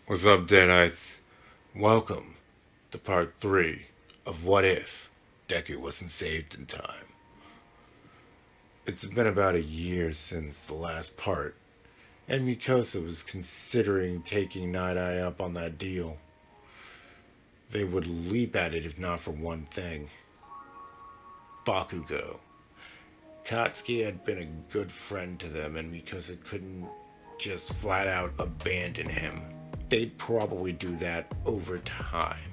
What's up, Danites? Welcome to part 3 of What If Deku Wasn't Saved in Time. It's been about a year since the last part, and Mikosa was considering taking Night Eye up on that deal. They would leap at it if not for one thing: Bakugo. Katsuki had been a good friend to them, and Mikosa couldn't just flat out abandon him. They'd probably do that over time.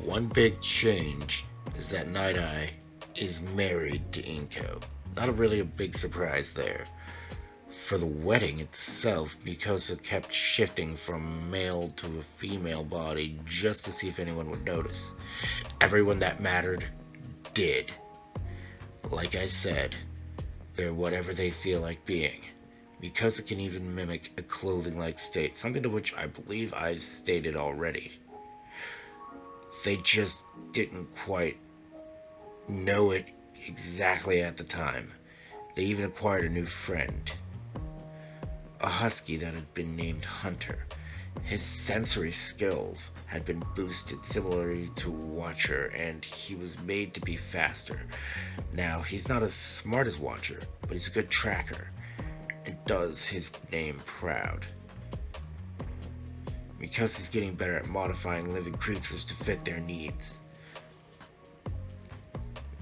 One big change is that Night Eye is married to Inko. Not really a big surprise there. For the wedding itself, Mikosa kept shifting from male to a female body just to see if anyone would notice. Everyone that mattered did. Like I said, they're whatever they feel like being. Mikosa can even mimic a clothing-like state, something to which I believe I've stated already. They just didn't quite know it exactly at the time. They even acquired a new friend, a husky that had been named Hunter. His sensory skills had been boosted similarly to Watcher, and he was made to be faster. Now, he's not as smart as Watcher, but he's a good tracker and does his name proud. Mikosa's getting better at modifying living creatures to fit their needs.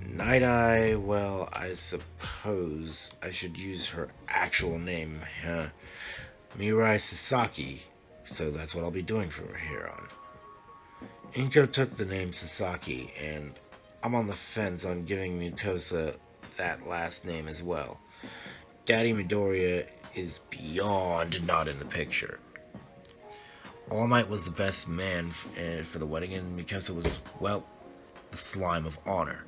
Night Eye, well, I suppose I should use her actual name, Mirai Sasaki, so that's what I'll be doing from here on. Inko took the name Sasaki, and I'm on the fence on giving Mikosa that last name as well. Daddy Midoriya is beyond not in the picture. All Might was the best man for the wedding, and Mikosa was, well, the slime of honor.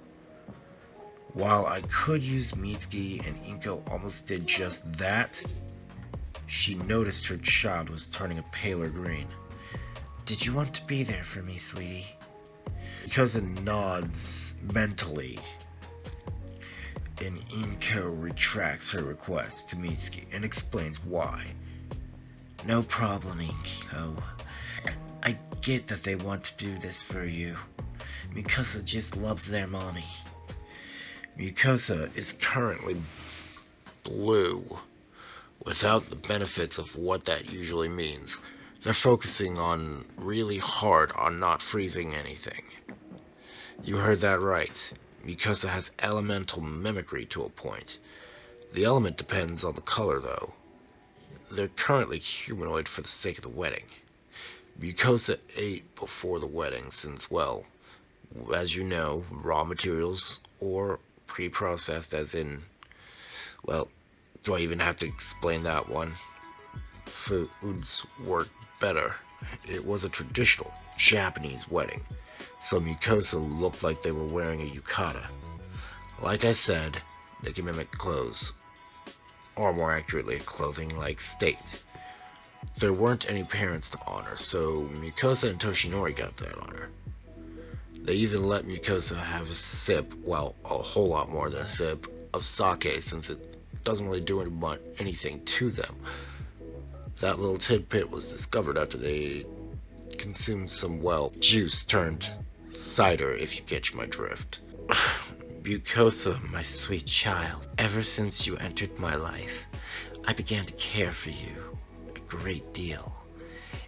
While I could use Mitsuki, and Inko almost did just that, she noticed her child was turning a paler green. "Did you want to be there for me, sweetie?" Mikosa nods mentally, and Inko retracts her request to Mitsuki and explains why. "No problem, Inko. I get that they want to do this for you. Mikosa just loves their mommy." Mikosa is currently blue, without the benefits of what that usually means. They're focusing on really hard on not freezing anything. You heard that right. Mikosa has elemental mimicry to a point. The element depends on the color, though. They're currently humanoid for the sake of the wedding. Mikosa ate before the wedding since, well, as you know, raw materials or pre-processed as in, well, do I even have to explain that one? Foods work better. It was a traditional Japanese wedding, so Mikosa looked like they were wearing a yukata. Like I said, they can mimic clothes, or more accurately, a clothing-like state. There weren't any parents to honor, so Mikosa and Toshinori got that honor. They even let Mikosa have a sip, well, a whole lot more than a sip, of sake, since it doesn't really do anything to them. That little tidbit was discovered after they consumed some, well, juice turned cider, if you catch my drift. Mikosa, my sweet child, ever since you entered my life, I began to care for you a great deal.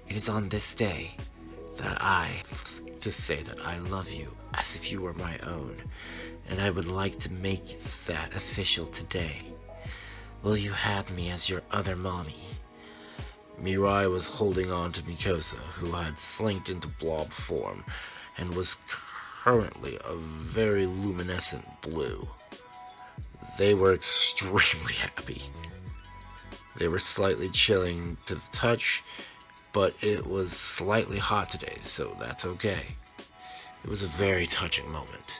It is on this day that I to say that I love you as if you were my own, and I would like to make that official today. Will you have me as your other mommy?" Mirai was holding on to Mikosa, who had slinked into blob form and was currently a very luminescent blue. They were extremely happy. They were slightly chilling to the touch, but it was slightly hot today, so that's okay. It was a very touching moment.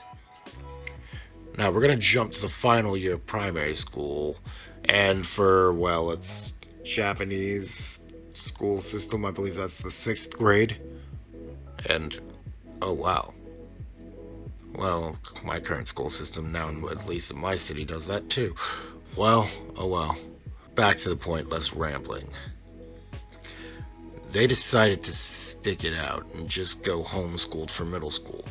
Now we're going to jump to the final year of primary school, and for, well, it's Japanese school system, I believe that's the 6th grade. And, oh wow. Well, my current school system now, at least in my city, does that too. Well, oh well. Back to the point, less rambling. They decided to stick it out and just go homeschooled for middle school.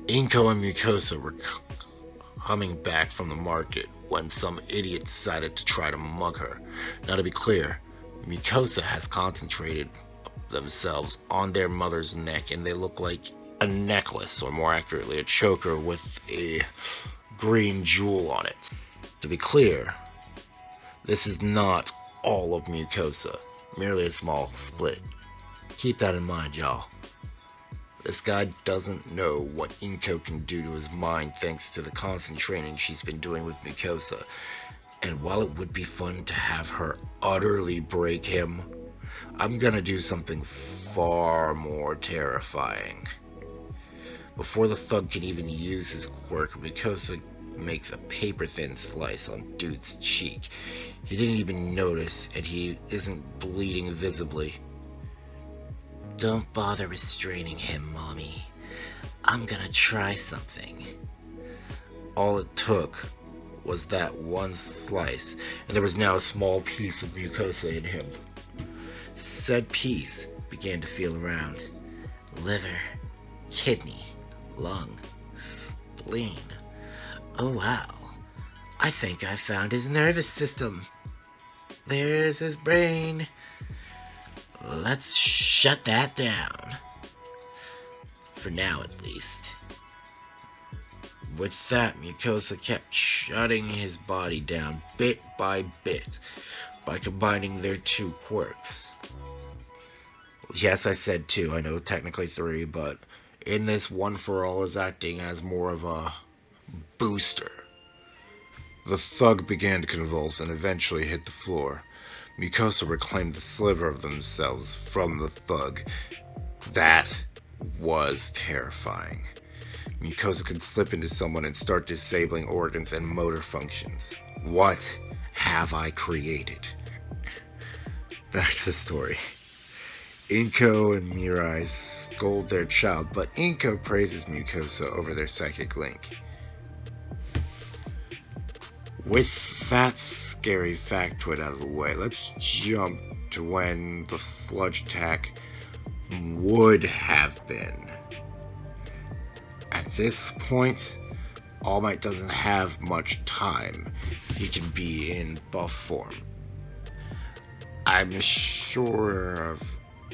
Inko and Mukosa were coming back from the market when some idiot decided to try to mug her. Now, to be clear, Mukosa has concentrated themselves on their mother's neck, and they look like a necklace, or more accurately, a choker with a green jewel on it. To be clear, this is not all of Mucosa, merely a small split. Keep that in mind, y'all. This guy doesn't know what Inko can do to his mind thanks to the constant training she's been doing with Mucosa. And while it would be fun to have her utterly break him, I'm gonna do something far more terrifying. Before the thug can even use his quirk, Mucosa makes a paper-thin slice on dude's cheek. He didn't even notice, and he isn't bleeding visibly. Don't bother restraining him, Mommy. I'm gonna try something. All it took was that one slice, and there was now a small piece of Mucosa in him. Said piece began to feel around. Liver, kidney, lung, spleen. Oh wow, I think I found his nervous system. There's his brain. Let's shut that down. For now, at least. With that, Mucosa kept shutting his body down bit by bit by combining their two quirks. Yes, I said two. I know technically three, but in this, One for All is acting as more of a booster. The thug began to convulse and eventually hit the floor. Mucosa reclaimed the sliver of themselves from the thug. That was terrifying. Mucosa could slip into someone and start disabling organs and motor functions. What have I created? Back to the story. Inko and Mirai scold their child, but Inko praises Mucosa over their psychic link. With that scary factoid out of the way, let's jump to when the sludge attack would have been. At this point, All Might doesn't have much time. He can be in buff form. I'm sure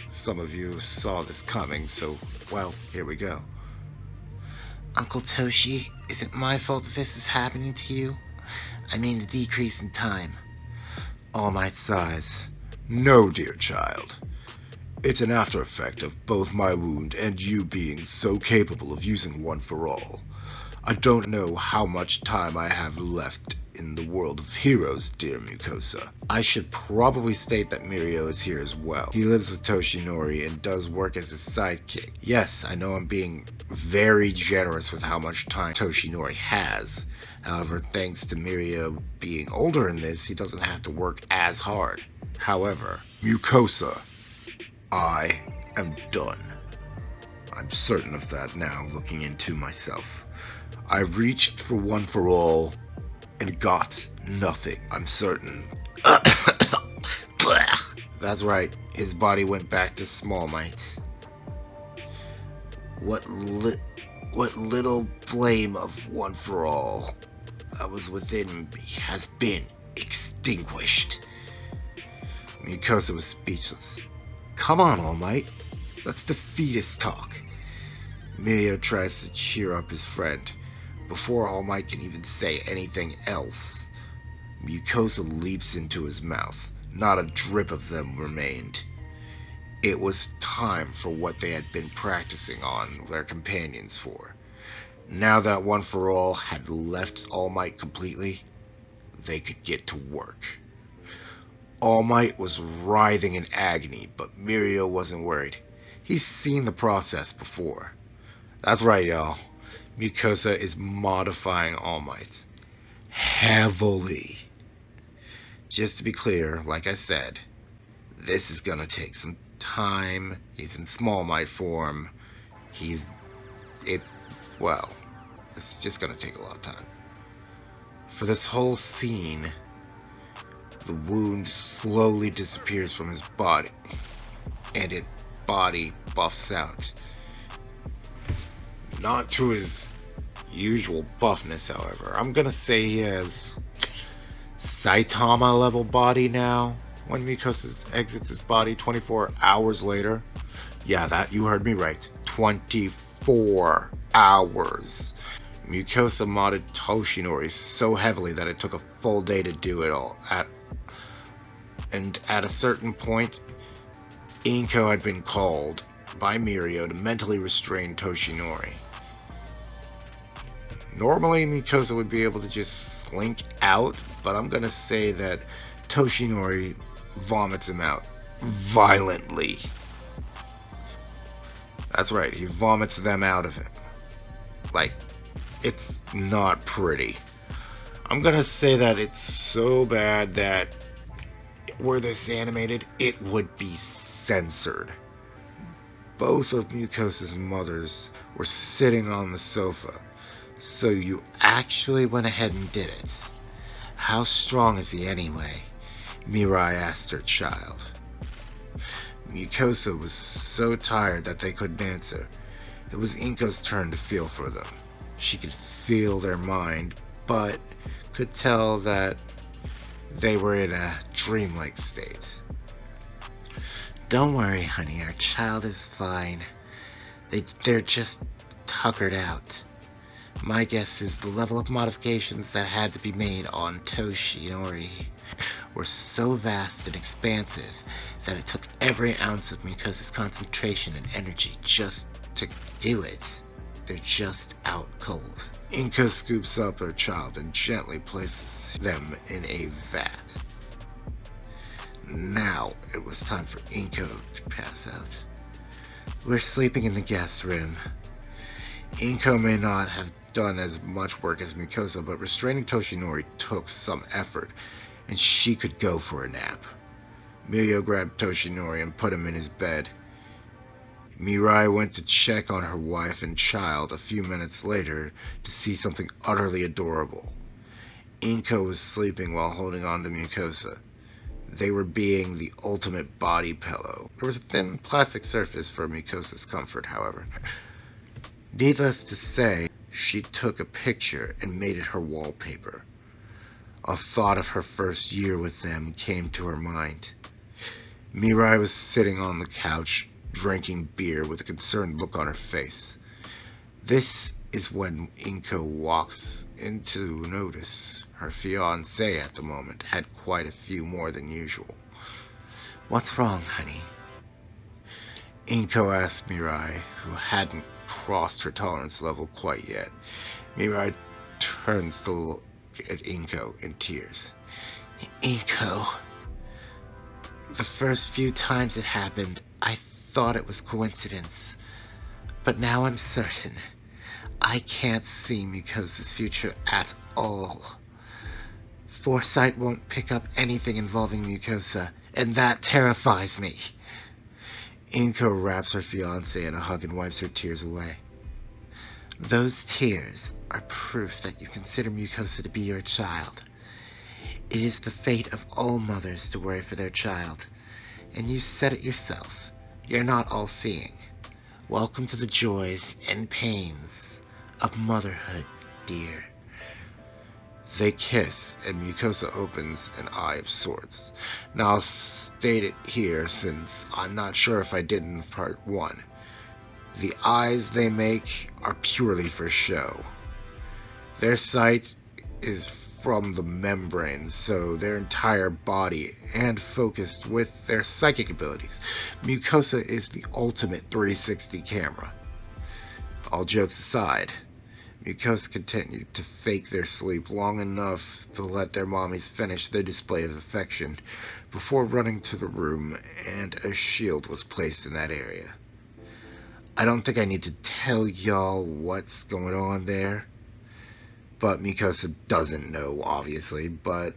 some of you saw this coming, so, well, here we go. Uncle Toshi, is it my fault that this is happening to you? I mean the decrease in time. All Might sighs. No, dear child. It's an after effect of both my wound and you being so capable of using One for All. I don't know how much time I have left in the world of heroes, dear Mucosa. I should probably state that Mirio is here as well. He lives with Toshinori and does work as his sidekick. Yes, I know I'm being very generous with how much time Toshinori has. However, thanks to Mirio being older in this, he doesn't have to work as hard. However, Mucosa, I am done. I'm certain of that now, looking into myself. I reached for One for All and got nothing, I'm certain. That's right, his body went back to Small Might. What little flame of One for All that was within me has been extinguished. Mucosa was speechless. Come on, All Might. Let's defeatist talk. Mirio tries to cheer up his friend. Before All Might can even say anything else, Mucosa leaps into his mouth. Not a drip of them remained. It was time for what they had been practicing on their companions for. Now that One for All had left All Might completely, they could get to work. All Might was writhing in agony, but Mirio wasn't worried. He's seen the process before. That's right, y'all. Mucosa is modifying All Might. Heavily. Just to be clear, like I said, this is gonna take some time. He's in Small Might form. It's just gonna take a lot of time. For this whole scene, the wound slowly disappears from his body. and its body buffs out. Not to his usual buffness, however. I'm gonna say he has Saitama level body now. When Mikosa exits his body 24 hours later. Yeah, that you heard me right. 24 hours. Mikosa modded Toshinori so heavily that it took a full day to do it all. And at a certain point, Inko had been called by Mirio to mentally restrain Toshinori. Normally, Mikosa would be able to just slink out, but I'm gonna say that Toshinori vomits him out violently. That's right, he vomits them out of him. Like, it's not pretty. I'm gonna say that it's so bad that were this animated, it would be censored. Both of Mukosa's mothers were sitting on the sofa. So you actually went ahead and did it. How strong is he anyway? Mirai asked her child. Mukosa was so tired that they couldn't answer. It was Inko's turn to feel for them. She could feel their mind, but could tell that they were in a dreamlike state. Don't worry, honey, our child is fine. They're just tuckered out. My guess is the level of modifications that had to be made on Toshinori were so vast and expansive that it took every ounce of Mikosa's concentration and energy just to do it. They're just out cold. Inko scoops up her child and gently places them in a vat. Now it was time for Inko to pass out. We're sleeping in the guest room. Inko may not have done as much work as Mikosa, but restraining Toshinori took some effort, and she could go for a nap. Mirio grabbed Toshinori and put him in his bed. Mirai went to check on her wife and child a few minutes later to see something utterly adorable. Inko was sleeping while holding on to Mikosa. They were being the ultimate body pillow. There was a thin plastic surface for Mikosa's comfort, however. Needless to say, she took a picture and made it her wallpaper. A thought of her first year with them came to her mind. Mirai was sitting on the couch, drinking beer with a concerned look on her face. This is when Inko walks in to notice her fiancé at the moment had quite a few more than usual. What's wrong, honey? Inko asked Mirai, who hadn't crossed her tolerance level quite yet. Mirai turns to look at Inko in tears. Inko, the first few times it happened, I thought it was coincidence. But now I'm certain. I can't see Mikosa's future at all. Foresight won't pick up anything involving Mikosa, and that terrifies me. Inko wraps her fiancé in a hug and wipes her tears away. Those tears are proof that you consider Mikosa to be your child. It is the fate of all mothers to worry for their child. And you said it yourself. You're not all-seeing. Welcome to the joys and pains of motherhood, dear. They kiss, and Mikosa opens an eye of sorts. Now I'll state it here since I'm not sure if I did in part 1. The eyes they make are purely for show. Their sight is from the membrane, so their entire body and focused with their psychic abilities. Mikosa is the ultimate 360 camera. All jokes aside, Mikosa continued to fake their sleep long enough to let their mommies finish their display of affection before running to the room, and a shield was placed in that area. I don't think I need to tell y'all what's going on there, but Mikosa doesn't know, obviously, but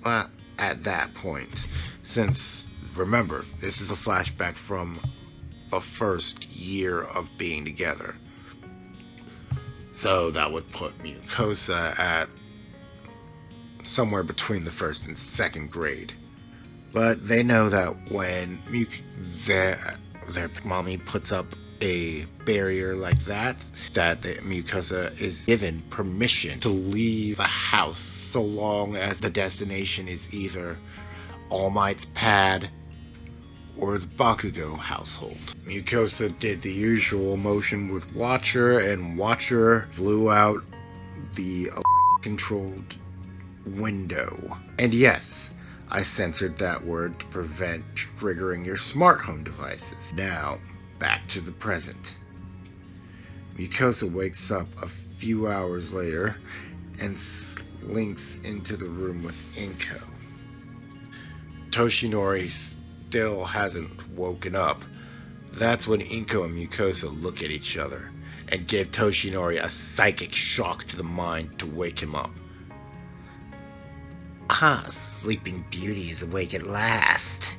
at that point, since, remember, this is a flashback from the first year of being together. So that would put Mikosa at somewhere between the first and second grade. But they know that when their mommy puts up a barrier like that, that the Mucosa is given permission to leave the house so long as the destination is either All Might's pad or the Bakugo household. Mucosa did the usual motion with Watcher, and Watcher flew out the controlled window. And yes, I censored that word to prevent triggering your smart home devices. Now, back to the present. Mucosa wakes up a few hours later and slinks into the room with Inko. Toshinori still hasn't woken up. That's when Inko and Mucosa look at each other and give Toshinori a psychic shock to the mind to wake him up. Ah, Sleeping Beauty is awake at last.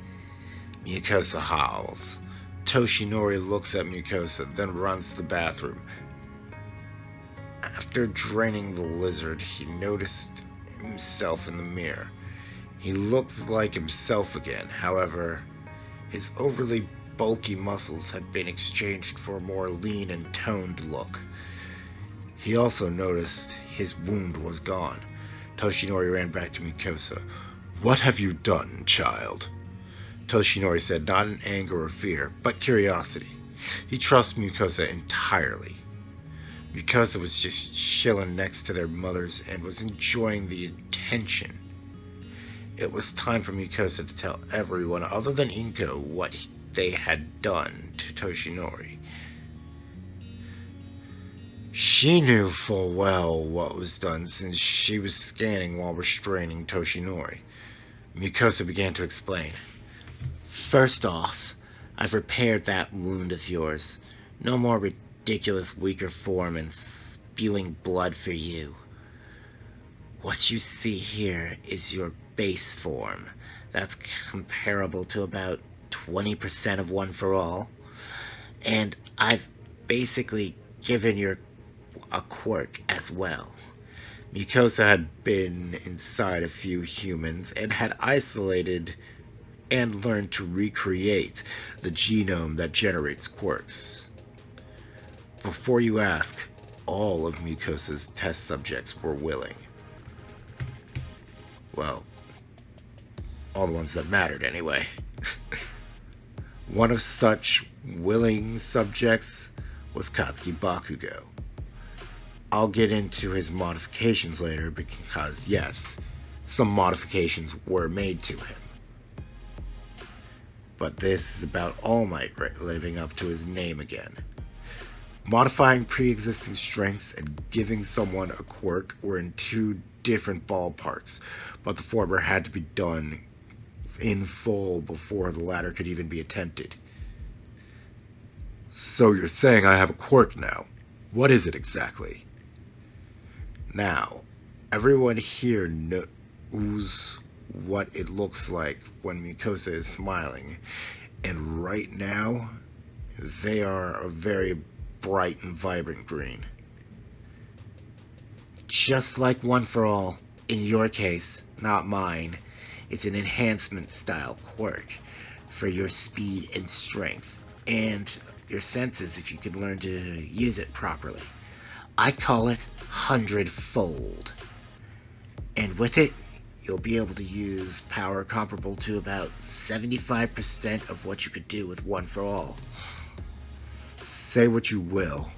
Mucosa howls. Toshinori looks at Mucosa, then runs to the bathroom. After draining the lizard, he noticed himself in the mirror. He looks like himself again, however, his overly bulky muscles had been exchanged for a more lean and toned look. He also noticed his wound was gone. Toshinori ran back to Mucosa. "What have you done, child?" Toshinori said, not in anger or fear, but curiosity. He trusts Mucosa entirely. Mucosa was just chilling next to their mothers and was enjoying the attention. It was time for Mucosa to tell everyone other than Inko what they had done to Toshinori. She knew full well what was done since she was scanning while restraining Toshinori. Mucosa began to explain. "First off, I've repaired that wound of yours. No more ridiculous weaker form and spewing blood for you. What you see here is your base form. That's comparable to about 20% of One for All. And I've basically given you a quirk as well." Mucosa had been inside a few humans and had isolated and learned to recreate the genome that generates quirks. Before you ask, all of Mucosa's test subjects were willing. Well, all the ones that mattered anyway. One of such willing subjects was Katsuki Bakugo. I'll get into his modifications later because, yes, some modifications were made to him. But this is about All Might living up to his name again. Modifying pre-existing strengths and giving someone a quirk were in two different ballparks, but the former had to be done in full before the latter could even be attempted. "So you're saying I have a quirk now. What is it exactly?" Now, everyone here knows what it looks like when Mucosa is smiling, and right now, they are a very bright and vibrant green. Just like One for All, in your case, not mine, it's an enhancement style quirk for your speed and strength, and your senses if you can learn to use it properly. I call it 100-fold. And with it, you'll be able to use power comparable to about 75% of what you could do with One for All. Say what you will,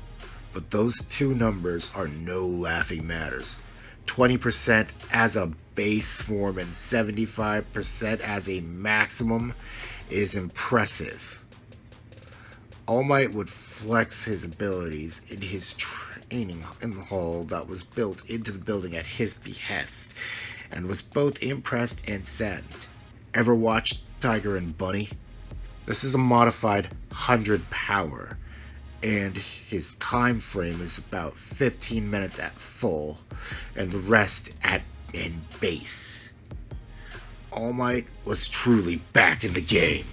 but those two numbers are no laughing matters. 20% as a base form and 75% as a maximum is impressive. All Might would flex his abilities in his training in the hall that was built into the building at his behest, and was both impressed and saddened. Ever watched Tiger and Bunny? This is a modified 100 power, and his time frame is about 15 minutes at full, and the rest in base. All Might was truly back in the game.